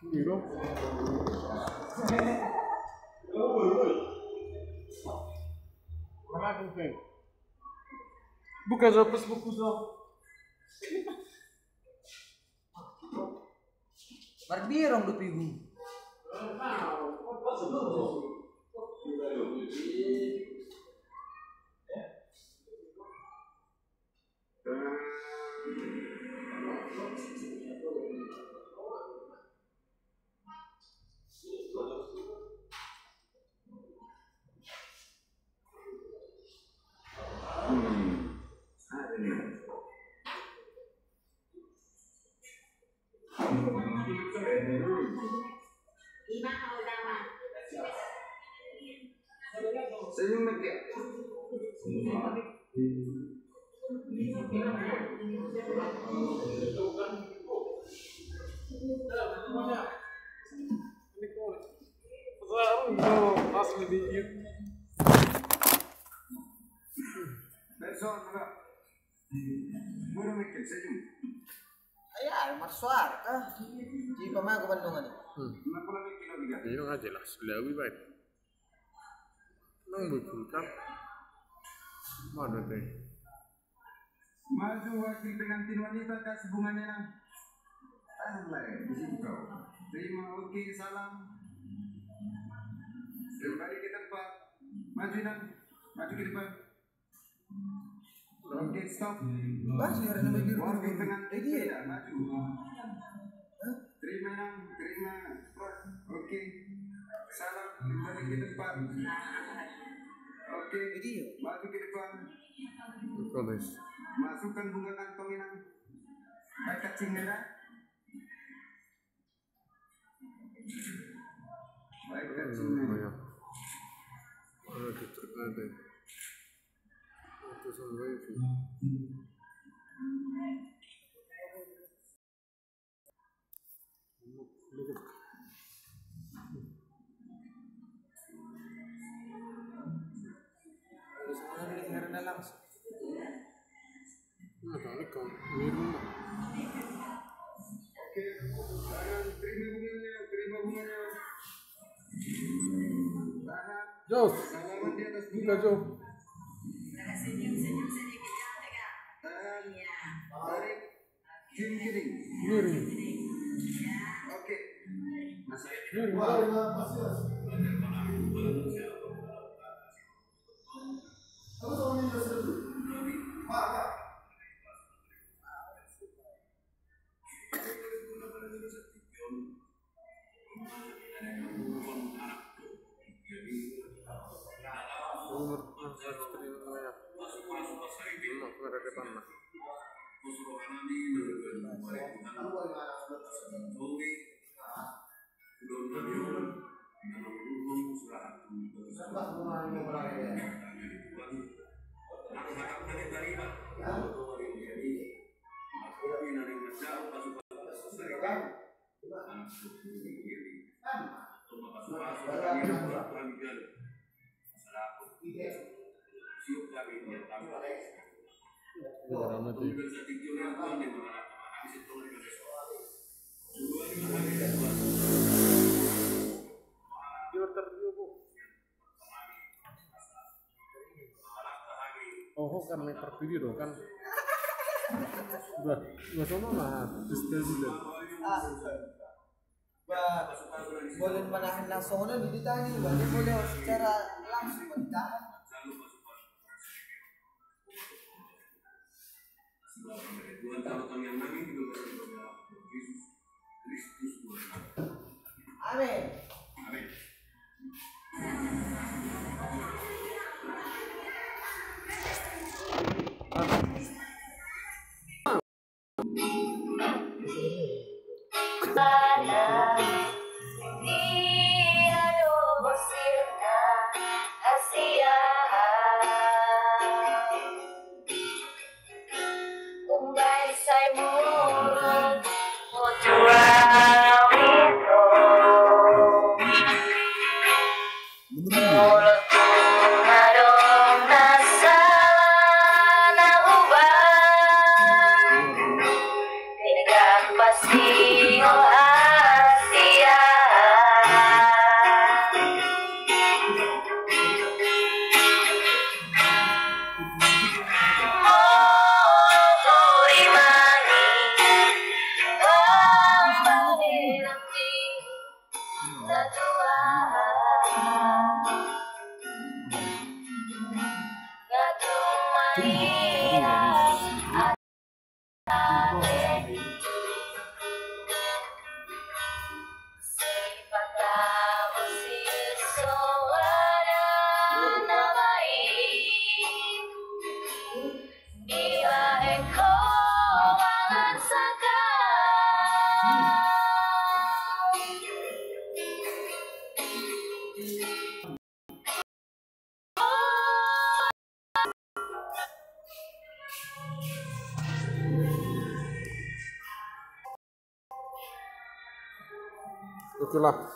Biro. Mana aku pen? Buka zapis buku dong. Barbirong do pigu. Senyum mekek. Asli di Person enggak. Mana mekek senyum. Ayah, marsuar kah? Di pamago Bandungan. Kenapa lagi kilo tiga? Ini nggak jelas, lebih baik. Nang berkulkam, mana teh? Maju wakil pengantin wanita kasih bunganya nang. Alay, di situ kau. Terima oke salam. Kembali ke tempat. Maju nang, maju ke depan. Oke stop. Masih hari ini Wakil pengantin dia. tidak maju. Terima nang, terima. Oke. Salam kembali ke tempat. Oke, maju ke depan. Koles. Masukkan bunga kantong ini. Baik kacing merah. Baik kacing merah. Ada terkadang. Itu sampai itu. Karena langsung. Tahu kau minum. Oke, sekarang terima bunganya. Tahan. Jos, Salaman di atas buka bunga. Jo. Tahan. Tarik. Kiri. Miring. Oke. Masuk. Miring. Oh kan meter pilih dong kan. Udah sama lah. Disabilitas. Boleh menahan langsung di ditahan, boleh secara langsung ditahan. Amin. Amin. Bila engkau merasakan Oke lah.